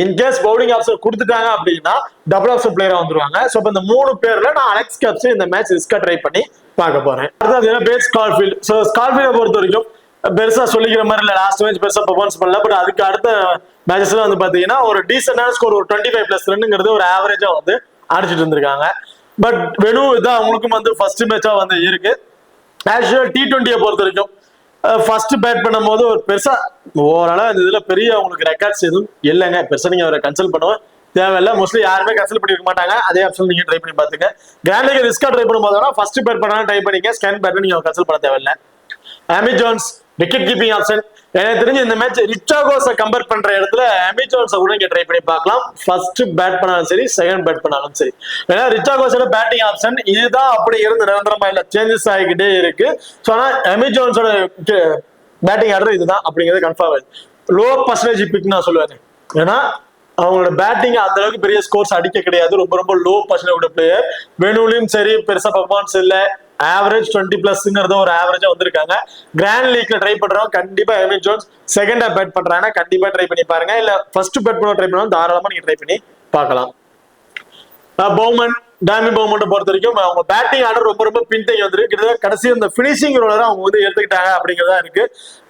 In case bowling option கொடுத்துட்டாங்க அப்படின்னா டபுள் ஆப்ஷன் பிளேயரா வந்துருவாங்க. சோ இப்ப இந்த 3 பேர்ல நான் அலெக்ஸ் கேப்சி இந்த மேட்ச் ரிஸ்கா ட்ரை பண்ணி பார்க்க போறேன். அடுத்தது பேஸ் ஸ்கார்ஃபீல்ட். சோ ஸ்கார்ஃபீல்டை பொறுத்த வரைக்கும் பெருசா சொல்லிக்கிற மாதிரி இல்ல, லாஸ்ட் மேட்ச் பெருசா பெர்ஃபார்மன்ஸ் பண்ணல. பட் அதுக்கு அடுத்த மேட்சஸ்ல வந்து பாத்தீங்கன்னா ஒரு டீசென்டான ஸ்கோர் ஒரு 25+ ரன்ங்கிறது ஒரு ஆவரேஜா வந்து அடிச்சிட்டு இருந்திருக்காங்க. பட் வெனு இதான் அவங்களுக்கும் வந்து ஃபர்ஸ்ட் மேட்சா வந்து இருக்கு. ஆக்சுவலா T20 பொறுத்த வரைக்கும் ஃபர்ஸ்ட் பேட் பண்ணும் போது ஒரு பெருசா ஓவராலா இந்த இதுல பெரிய அவங்களுக்கு ரெக்கார்ட்ஸ் எதுவும் இல்லைங்க. பெருசா நீங்க அவரை கன்சல்ட் பண்ணுவோம் தேவையில்லை. மோஸ்ட்லி யாருமே கன்சல்ட் பண்ணிருக்க மாட்டாங்க. அதே ஆப்ஷன் நீங்க ட்ரை பண்ணி பாத்துங்க. கிராண்ட் லீக் ரிஸ்கா ட்ரை பண்ணும்போது ஃபர்ஸ்ட் பேட் பண்ணா ட்ரை பண்ணிக்க, ஸ்கேன் பேட் நீங்க கன்சல்ட் பண்ண தேவையில்லை. ஆமி ஜோன்ஸ் விக்கெட் கீப்பிங் ஆப்ஷன். எனக்கு தெரிஞ்சு இந்த மேட்ச் ரிச்சாகோஸை கம்பேர் பண்ற இடத்துல ஆமி ஜோன்ஸை கூட இங்க ட்ரை பண்ணி பார்க்கலாம். ஃபர்ஸ்ட் பேட் பண்ணாலும் சரி, செகண்ட் பேட் பண்ணாலும் சரி. ஏன்னா ரிச்சாகோஸோட பேட்டிங் ஆப்ஷன் இதுதான் அப்படி இருந்து நிரந்தரமா இல்ல, சேஞ்சஸ் ஆகிக்கிட்டே இருக்கு. ஸோ ஆனா ஆமி ஜோன்ஸோட பேட்டிங் ஆர்டர் இதுதான் அப்படிங்கிறது கன்ஃபார்ம் ஆகுது. லோ பர்சன்டேஜ் பிக் நான் சொல்லுவேன். ஏன்னா அவங்களோட பேட்டிங் அந்த அளவுக்கு பெரிய ஸ்கோர்ஸ் அடிக்க கிடையாது. ரொம்ப ரொம்ப லோ பர்சன்டேஜ் பிளேயர். வெனுலையும் சரி பெருசா பெர்ஃபார்மன்ஸ் இல்ல, ஆவரேஜ் 20+ ஒரு ஆவரேஜா வந்திருக்காங்க. கிராண்ட் லீக்ல ட்ரை பண்றவங்க கண்டிப்பா ஆமி ஜோன்ஸ் செகண்டா பேட் பண்றாங்கன்னா கண்டிப்பா ட்ரை பண்ணி பாருங்க. இல்ல ஃபர்ஸ்ட் பேட் பண்ண ட்ரை பண்ணாலும் தாராளமா நீங்க ட்ரை பண்ணி பார்க்கலாம். பவுமன் டாமி பவுமன்ட்டை பொறுத்த வரைக்கும் அவங்க பேட்டிங் ஆர்டர் ரொம்ப ரொம்ப பின்தங்கி வந்துருக்கு. கிட்டத்தட்ட கடைசி இந்த பினிஷிங் ரோலரை அவங்க வந்து எடுத்துக்கிட்டாங்க அப்படிங்கிறதா இருக்கு.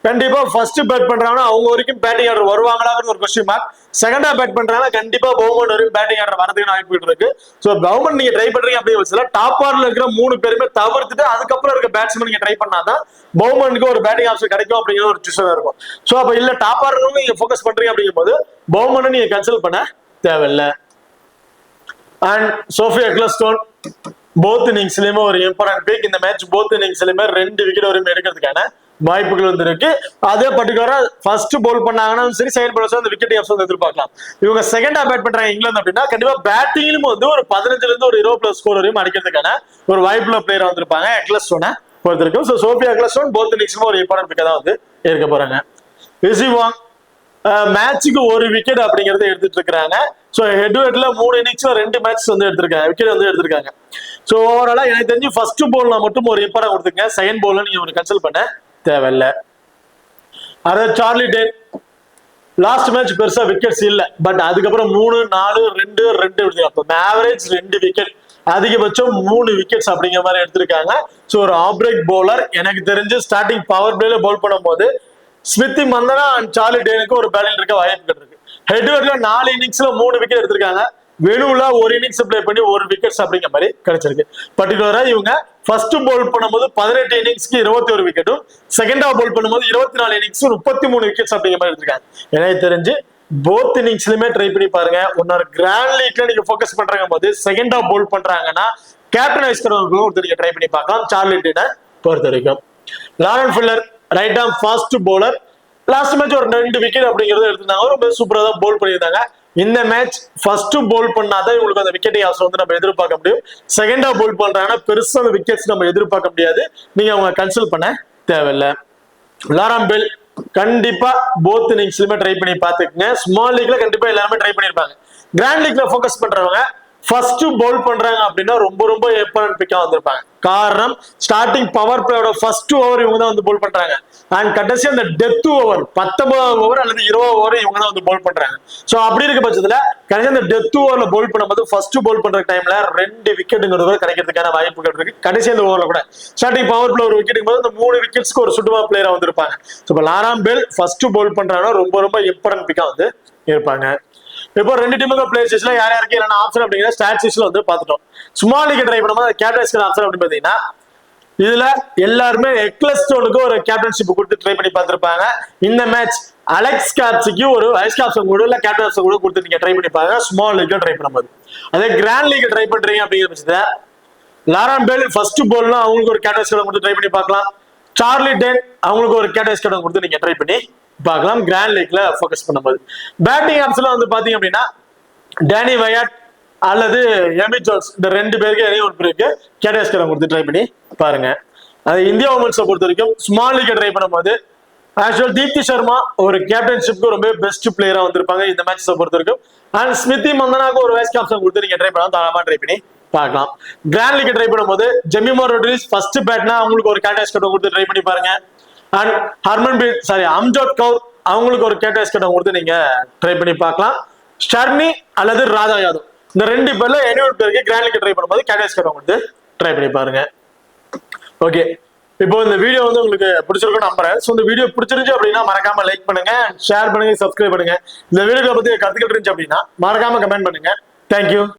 கண்டிப்பா ஃபர்ஸ்ட் பேட் பண்றாங்கன்னா அவங்க வரைக்கும் பேட்டிங் ஆர்டர் வருவாங்களாங்கிறது ஒரு கொஸ்டின் மார்க். செகண்டா பேட் பண்றாங்கன்னா கண்டிப்பா பவுமன் வரைக்கும் பேட்டிங் ஆர்டர் வரதுக்கு வாய்ப்பு இருக்கு. ஸோ பவுமன் நீங்க ட்ரை பண்றீங்க அப்படின்னு வச்சுல டாப் ஆர்டர்ல இருக்கிற 3 பேருமே தவிர்த்துட்டு அதுக்கப்புறம் இருக்க பேட்ஸ்மேன் நீங்க ட்ரை பண்ணாதான் பவுமனுக்கு ஒரு பேட்டிங் ஆப்ஷன் கிடைக்கும் அப்படிங்கிற ஒரு டிசிஷன் இருக்கும். ஸோ அப்ப இல்ல டாப் ஆர்டர் நீங்க ஃபோக்கஸ் பண்றீங்க அப்படிங்கும் போது பவுமனை நீங்க கன்சல்ட் பண்ண தேவையில்லை. அண்ட் சோஃபியா எக்லஸ்டோன் போத் இன்னிங்ஸ்லயுமே ஒரு இம்பார்ட்டன்ட் பிக். இந்த மேட்ச் போத் இன்னிங்ஸ்லயுமே 2 விக்கெட் வரைக்கும் எடுக்கிறதுக்கான வாய்ப்புகள் வந்து இருக்கு. அதே பர்டிகுலரா ஃபர்ஸ்ட் பவுல் பண்ணாங்கன்னா சரி, செகண்ட் பவுலர்ஸ் அந்த விக்கெட் ஆப்ஷன் எதிர்பார்க்கலாம். இவங்க செகண்டா பேட் பண்றாங்க இங்கிலாந்து அப்படின்னா கண்டிப்பா பேட்டிங்லும் வந்து ஒரு 15ல இருந்து ஒரு 20+ ஸ்கோர் வரையும் அடிக்கிறதுக்கான ஒரு வாய்ப்புள்ள பிளேயரா வந்திருப்பாங்க எக்லஸ்டோனை பொறுத்த வரைக்கும். ஸோ சோஃபியா எக்லஸ்டோன் போத் இன்னிங்ஸ்லயும் ஒரு இம்பார்ட்டன்ட் பிக்கா தான் வந்து இருக்க போறாங்க. ரிஷி வாங் மேட்சுக்கு 1 விக்கெட் அப்படிங்கறத எடுத்துட்டு இருக்காங்க. ஸோ ஹெட்ல 3 இன்னிங்ஸ்ல 2 மேட்ச் வந்து எடுத்திருக்காங்க, விக்கெட் வந்து எடுத்திருக்காங்க. ஸோ ஓவராலா எனக்கு தெரிஞ்சு ஃபர்ஸ்ட் போல்ல மட்டும் ஒரு இம்பார்ட்டன்ட் கொடுத்துங்க, செகண்ட் போல்ல நீங்க ஒரு கன்சல்ட் பண்ண தேவையில்லை. அதாவது சார்லி டேன் லாஸ்ட் மேட்ச் பெருசா விக்கெட்ஸ் இல்ல, பட் அதுக்கப்புறம் 3, 4, 2, 2 அப்ப ஆவரேஜ் 2 விக்கெட், அதிகபட்சம் 3 விக்கெட்ஸ் அப்படிங்கிற மாதிரி எடுத்திருக்காங்க. ஸோ ஒரு ஆஃப் பிரேக் பவுலர் எனக்கு தெரிஞ்சு ஸ்டார்டிங் பவர் பிளேல பவுல் பண்ணும்போது ஸ்மித்தி மந்தனா அண்ட் சார்லி டேனுக்கு ஒரு பேட்டில் இருக்க வாய்ப்புகள் இருக்கு. ஹெட்வர்ட்ல 4 இன்னிங்ஸ்ல 3 விக்கெட் எடுத்திருக்காங்க. வெனுல 1 இன்னிங்ஸ் பிளே பண்ணி 1 விக்கெட்ஸ் அப்படிங்கிற மாதிரி கிடைச்சிருக்கு. பர்டிகுலரா இவங்க ஃபர்ஸ்ட் பவுல் பண்ணும்போது 18 இன்னிங்ஸ்க்கு 21 விக்கெட்டும், செகண்டா பவுல் பண்ணும்போது 24 இன்னிங்ஸ் 33 விக்கெட்ஸ் அப்படிங்கிற மாதிரி எடுத்திருக்காங்க. எனக்கு தெரிஞ்சு போத் இன்னிங்ஸ்லயுமே ட்ரை பண்ணி பாருங்க. ஒன்னொரு கிராண்ட் லீக்ல நீங்க ஃபோக்கஸ் பண்றாங்க போது செகண்டா பவுல் பண்றாங்கன்னா கேப்டன் வைஸ் கேப்டன் ஒருத்தர் நீங்க ட்ரை பண்ணி பார்க்கலாம் சார்லி டேனை பொறுத்த வரைக்கும். Lauren Filer right arm fast bowler, last match ஒரு 2 விக்கெட் அப்படிங்கறத எடுத்திருந்தாங்க. ரொம்ப சூப்பரா தான் பவுல் பண்ணியிருந்தாங்க. இந்த மேட்ச் ஃபர்ஸ்ட் பவுல் பண்ணாதான் இவங்களுக்கு அந்த விக்கெட் ஆப்ஷன் வந்து நம்ம எதிர்பார்க்க முடியும். செகண்டா பவுல் பண்றாங்கன்னா பெருசா அந்த விக்கெட்ஸ் நம்ம எதிர்பார்க்க முடியாது. நீங்க அவங்க கன்சல்ட் பண்ண தேவையில்லை. லாரம் பெல் கண்டிப்பா போத் இன்னிங்ஸ்லயுமே ட்ரை பண்ணி பாத்துக்கங்க. ஸ்மால் லீக்ல கண்டிப்பா எல்லாருமே ட்ரை பண்ணிருப்பாங்க. கிராண்ட் லீக்ல ஃபோக்கஸ் பண்றவங்க ஃபர்ஸ்ட் பவுல் பண்றாங்க அப்படின்னா ரொம்ப ரொம்ப இம்பார்ட்டன்ட் பிக்கா வந்திருப்பாங்க. காரணம் ஸ்டார்டிங் பவர் பிளேயோட ஃபர்ஸ்ட் ஓவர் இவங்க தான் வந்து பவுல் பண்றாங்க. அண்ட் கடைசி அந்த டெத் ஓவர் 19வது ஓவர் அல்லது 20வது ஓவர் இவங்க தான் வந்து பவுல் பண்றாங்க. சோ அப்படி இருக்க பட்சத்துல கடைசி அந்த டெத் ஓவர்ல பவுல் பண்ணும்போது ஃபர்ஸ்ட் பவுல் பண்ற டைம்ல 2 விக்கெட்டுங்கிறது கிடைக்கிறதுக்கான வாய்ப்புகள் இருக்கு. கடைசி அந்த ஓவர்ல கூட ஸ்டார்டிங் பவர் பிளே ஒரு விக்கெட் போது அந்த 3 விக்கெட்ஸ்க்கு ஒரு சுட்டுவா பிளேயரா வந்திருப்பாங்க. ஸோ இப்போ லாராம் பெல் ஃபர்ஸ்ட் பவுல் பண்றாங்கன்னா ரொம்ப ரொம்ப இம்பார்ட்டன்ட் பிக்கா வந்து இருப்பாங்க. இப்போ 2 டீமுக்கு பிளேயர்ஸ்ல யார் யாருக்கு என்ன ஆப்ஷன் அப்படிங்கிற ஸ்டாட்ஸ்ல வந்து பார்த்துட்டோம். ஸ்மால் லீக் ட்ரை பண்ணும்போது கேப்டன்ஸ்க்கு ஆப்ஷன் அப்படின்னு பாத்தீங்கன்னா இதுல எல்லாருமே எக்லஸ்டோனுக்கு ஒரு கேப்டன்ஷிப் கொடுத்து ட்ரை பண்ணி பார்த்திருப்பாங்க. இந்த மேட்ச் அலெக்ஸ் கேப்ஸுக்கு ஒரு வைஸ் கேப்டன் கூட இல்ல கேப்டன் ஆப்ஷன் கூட கொடுத்து நீங்க ட்ரை பண்ணி பாருங்க ஸ்மால் லீக் ட்ரை பண்ணும்போது. அதே கிராண்ட் லீக் ட்ரை பண்றீங்க அப்படிங்கிற பட்சத்துல லாரன் பெல் ஃபர்ஸ்ட் போல்ல அவங்களுக்கு ஒரு கேப்டன்ஸ் கொடுத்து ட்ரை பண்ணி பார்க்கலாம். சார்லி டேன் அவங்களுக்கு ஒரு கேப்டன்ஸ் கொடுத்து நீங்க ட்ரை பண்ணி பார்க்கலாம் கிராண்ட் லீக்ல ஃபோக்கஸ் பண்ணும்போது. பேட்டிங் ஆப்ஷன்ல வந்து பாத்தீங்க அப்படின்னா டேனி வயாட் அல்லது எமி ஜோன்ஸ் இந்த 2 பேருக்கு ஏதோ ஒரு பேருக்கு கேப்டன்ஸ் கொடுத்து ட்ரை பண்ணி பாருங்க. அது இந்தியா உமன்ஸை பொறுத்த வரைக்கும் ஸ்மால் லீக் ட்ரை பண்ணும்போது ஆக்சுவல் தீப்தி சர்மா ஒரு கேப்டன்ஷிப்க்கு ரொம்ப பெஸ்ட் பிளேயரா வந்திருப்பாங்க இந்த மேட்சை பொறுத்த வரைக்கும். அண்ட் ஸ்மிருதி மந்தனாக்கு ஒரு வைஸ் கேப்டன் கொடுத்து நீங்க ட்ரை பண்ணலாம், தாராளமா ட்ரை பண்ணி பார்க்கலாம். கிராண்ட் லீக் ட்ரை பண்ணும்போது ஜெமிமா ரோட்ரிக்ஸ் ஃபர்ஸ்ட் பேட்னா அவங்களுக்கு ஒரு கேப்டன்ஸ் கொடுத்து ட்ரை பண்ணி பாருங்க. அண்ட் அம்ஜத் கவுர் அவங்களுக்கு ஒரு கேப்டன்ஸ் கொடுத்து நீங்க ட்ரை பண்ணி பார்க்கலாம். ஷர்மி அல்லது ராதா யாதவ் இந்த 2 பேர்ல எனி ஒரு பேருக்கு கிராண்ட் லீக் ட்ரை பண்ணும்போது கேப்டன்ஸ் கொடுத்து ட்ரை பண்ணி பாருங்க. ஓகே, இப்போ இந்த வீடியோ வந்து உங்களுக்கு பிடிச்சிருக்கும் நம்புறேன். ஸோ இந்த வீடியோ பிடிச்சிருந்துச்சு அப்படின்னா மறக்காம லைக் பண்ணுங்க, ஷேர் பண்ணுங்க, சப்ஸ்கிரைப் பண்ணுங்க. இந்த வீடியோ பத்தி கருத்துக்கள் இருந்துச்சு அப்படின்னா மறக்காம கமெண்ட் பண்ணுங்க. தேங்க்யூ.